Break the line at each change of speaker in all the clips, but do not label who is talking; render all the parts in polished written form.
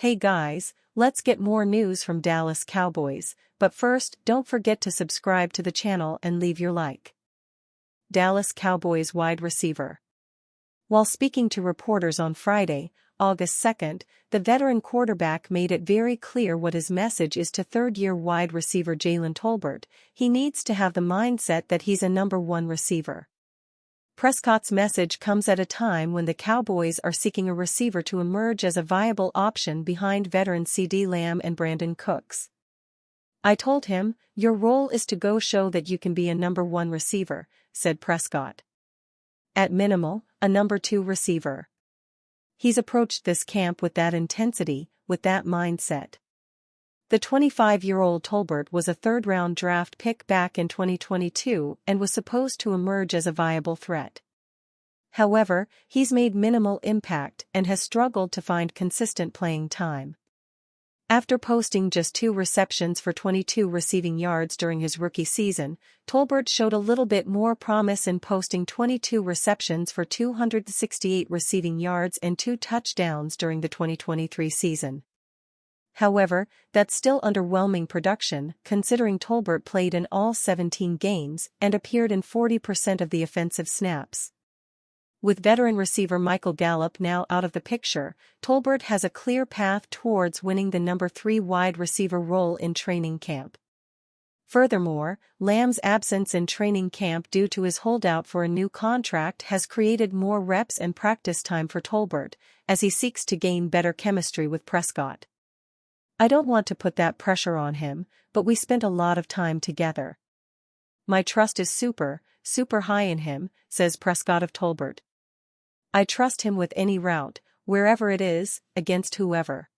Hey guys, let's get more news from Dallas Cowboys, but first don't forget to subscribe to the channel and leave your like. Dallas Cowboys wide receiver. While speaking to reporters on Friday, August 2nd, the veteran quarterback made it very clear what his message is to third-year wide receiver Jalen Tolbert. He needs to have the mindset that he's a number one receiver. Prescott's message comes at a time when the Cowboys are seeking a receiver to emerge as a viable option behind veteran CeeDee Lamb and Brandon Cooks. I told him, your role is to go show that you can be a number one receiver, said Prescott. At minimal, a number two receiver. He's approached this camp with that intensity, with that mindset. The 25-year-old Tolbert was a third-round draft pick back in 2022 and was supposed to emerge as a viable threat. However, he's made minimal impact and has struggled to find consistent playing time. After posting just 2 receptions for 22 receiving yards during his rookie season, Tolbert showed a little bit more promise in posting 22 receptions for 268 receiving yards and 2 touchdowns during the 2023 season. However, that's still underwhelming production, considering Tolbert played in all 17 games and appeared in 40% of the offensive snaps. With veteran receiver Michael Gallup now out of the picture, Tolbert has a clear path towards winning the number 3 wide receiver role in training camp. Furthermore, Lamb's absence in training camp due to his holdout for a new contract has created more reps and practice time for Tolbert, as he seeks to gain better chemistry with Prescott. I don't want to put that pressure on him, but we spent a lot of time together. My trust is super high in him, says Prescott of Tolbert. I trust him with any route, wherever it is, against whoever.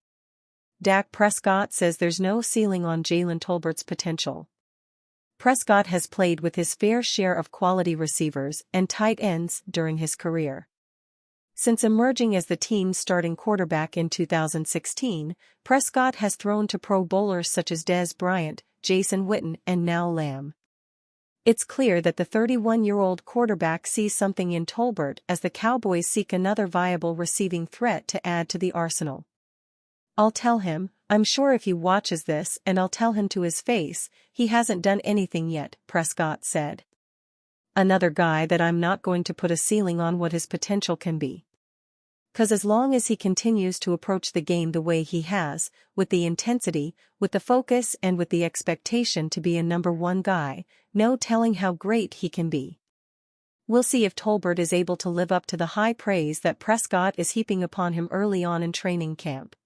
Dak Prescott says there's no ceiling on Jalen Tolbert's potential. Prescott has played with his fair share of quality receivers and tight ends during his career. Since emerging as the team's starting quarterback in 2016, Prescott has thrown to Pro Bowlers such as Dez Bryant, Jason Witten and now Lamb. It's clear that the 31-year-old quarterback sees something in Tolbert as the Cowboys seek another viable receiving threat to add to the arsenal. I'll tell him, I'm sure if he watches this, and I'll tell him to his face, he hasn't done anything yet, Prescott said. Another guy that I'm not going to put a ceiling on what his potential can be. 'Cause as long as he continues to approach the game the way he has, with the intensity, with the focus and with the expectation to be a number one guy, no telling how great he can be. We'll see if Tolbert is able to live up to the high praise that Prescott is heaping upon him early on in training camp.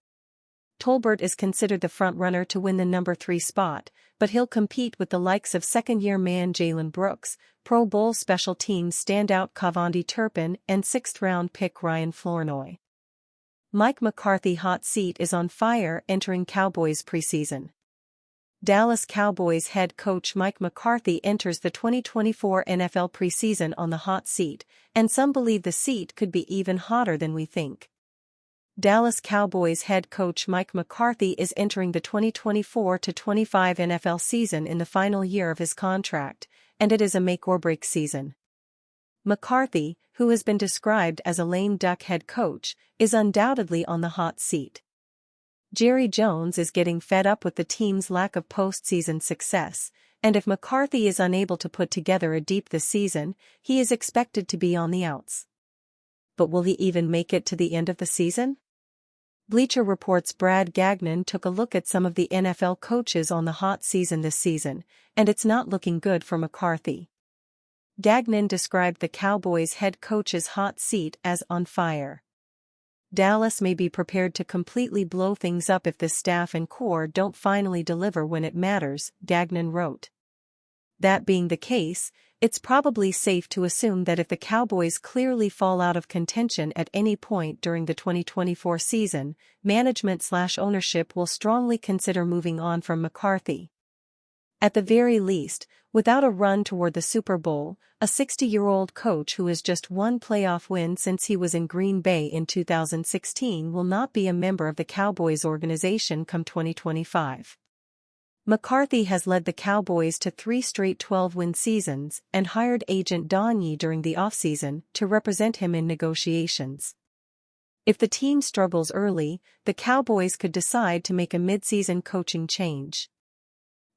Tolbert is considered the front-runner to win the number 3 spot, but he'll compete with the likes of second-year man Jalen Brooks, Pro Bowl special teams standout Kavonde Turpin and 6th-round pick Ryan Flournoy. Mike McCarthy hot seat is on fire entering Cowboys preseason. Dallas Cowboys head coach Mike McCarthy enters the 2024 NFL preseason on the hot seat, and some believe the seat could be even hotter than we think. Dallas Cowboys head coach Mike McCarthy is entering the 2024-25 NFL season in the final year of his contract, and it is a make-or-break season. McCarthy, who has been described as a lame duck head coach, is undoubtedly on the hot seat. Jerry Jones is getting fed up with the team's lack of postseason success, and if McCarthy is unable to put together a deep this season, he is expected to be on the outs. But will he even make it to the end of the season? Bleacher Report's Brad Gagnon took a look at some of the NFL coaches on the hot season this season, and it's not looking good for McCarthy. Gagnon described the Cowboys head coach's hot seat as on fire. Dallas may be prepared to completely blow things up if the staff and core don't finally deliver when it matters, Gagnon wrote. That being the case, it's probably safe to assume that if the Cowboys clearly fall out of contention at any point during the 2024 season, management/ownership will strongly consider moving on from McCarthy. At the very least, without a run toward the Super Bowl, a 60-year-old coach who has just one playoff win since he was in Green Bay in 2016 will not be a member of the Cowboys organization come 2025. McCarthy has led the Cowboys to 3 straight 12-win seasons and hired agent Don Yee during the offseason to represent him in negotiations. If the team struggles early, the Cowboys could decide to make a midseason coaching change.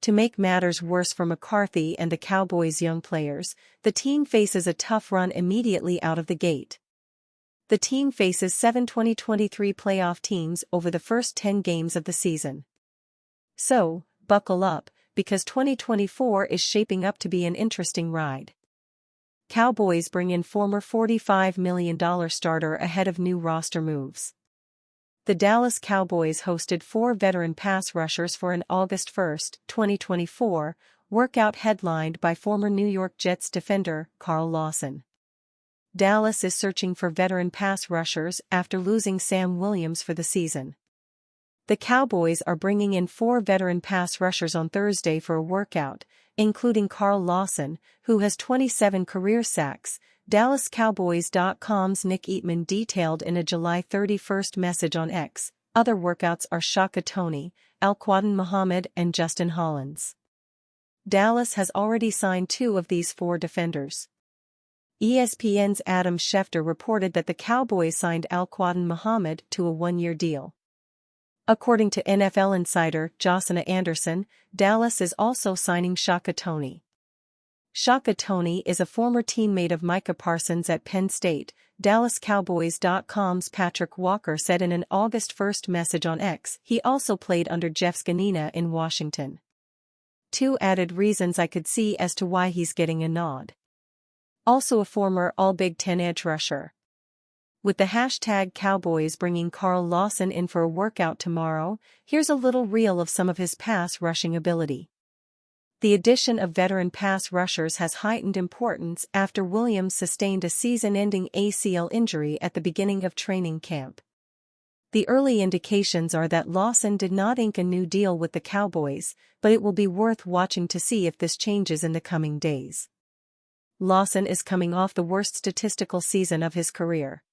To make matters worse for McCarthy and the Cowboys' young players, the team faces a tough run immediately out of the gate. The team faces 7 2023 playoff teams over the first 10 games of the season. So, buckle up, because 2024 is shaping up to be an interesting ride. Cowboys bring in former $45 million starter ahead of new roster moves. The Dallas Cowboys hosted 4 veteran pass rushers for an August 1, 2024, workout headlined by former New York Jets defender Carl Lawson. Dallas is searching for veteran pass rushers after losing Sam Williams for the season. The Cowboys are bringing in 4 veteran pass rushers on Thursday for a workout, including Carl Lawson, who has 27 career sacks. DallasCowboys.com's Nick Eatman detailed in a July 31 message on X. Other workouts are Shaka Toney, Alquadin Muhammad and Justin Hollins. Dallas has already signed 2 of these 4 defenders. ESPN's Adam Schefter reported that the Cowboys signed Alquadin Muhammad to a 1-year deal. According to NFL insider Josina Anderson, Dallas is also signing Shaka Toney. Shaka Toney is a former teammate of Micah Parsons at Penn State, DallasCowboys.com's Patrick Walker said in an August 1 message on X. He also played under Jeff Scanina in Washington. 2 added reasons I could see as to why he's getting a nod. Also a former All-Big Ten edge rusher. With the hashtag Cowboys bringing Carl Lawson in for a workout tomorrow, here's a little reel of some of his pass rushing ability. The addition of veteran pass rushers has heightened importance after Williams sustained a season-ending ACL injury at the beginning of training camp. The early indications are that Lawson did not ink a new deal with the Cowboys, but it will be worth watching to see if this changes in the coming days. Lawson is coming off the worst statistical season of his career.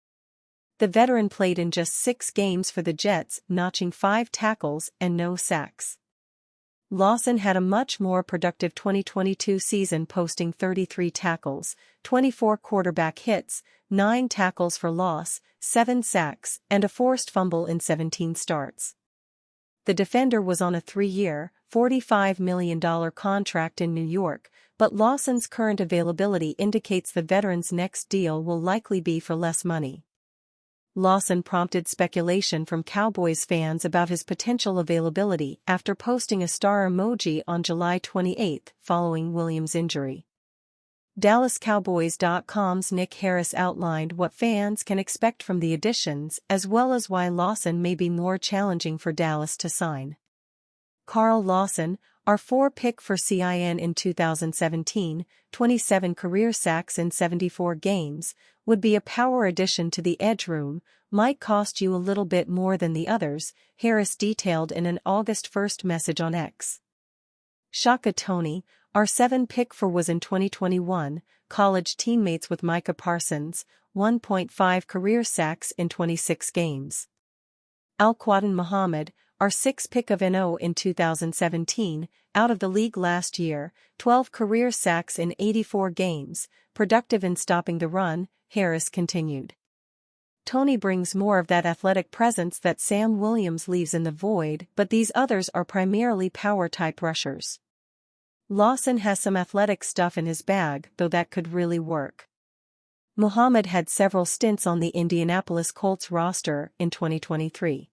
The veteran played in just 6 games for the Jets, notching 5 tackles and no sacks. Lawson had a much more productive 2022 season, posting 33 tackles, 24 quarterback hits, 9 tackles for loss, 7 sacks, and a forced fumble in 17 starts. The defender was on a 3-year, $45 million contract in New York, but Lawson's current availability indicates the veteran's next deal will likely be for less money. Lawson prompted speculation from Cowboys fans about his potential availability after posting a star emoji on July 28 following Williams' injury. DallasCowboys.com's Nick Harris outlined what fans can expect from the additions as well as why Lawson may be more challenging for Dallas to sign. Carl Lawson, our 4 pick for CIN in 2017, 27 career sacks in 74 games, would be a power addition to the edge room, might cost you a little bit more than the others, Harris detailed in an August 1 message on X. Shaka Toney, our 7 pick for was in 2021, college teammates with Micah Parsons, 1.5 career sacks in 26 games. Alquadin Muhammad, our 6 pick of NO in 2017, out of the league last year, 12 career sacks in 84 games, productive in stopping the run, Harris continued. Toney brings more of that athletic presence that Sam Williams leaves in the void, but these others are primarily power-type rushers. Lawson has some athletic stuff in his bag, though that could really work. Muhammad had several stints on the Indianapolis Colts roster in 2023.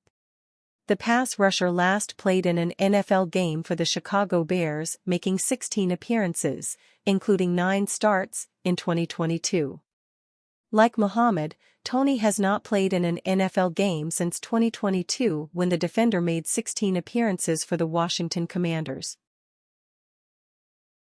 The pass rusher last played in an NFL game for the Chicago Bears, making 16 appearances, including 9 starts, in 2022. Like Muhammad, Toney has not played in an NFL game since 2022 when the defender made 16 appearances for the Washington Commanders.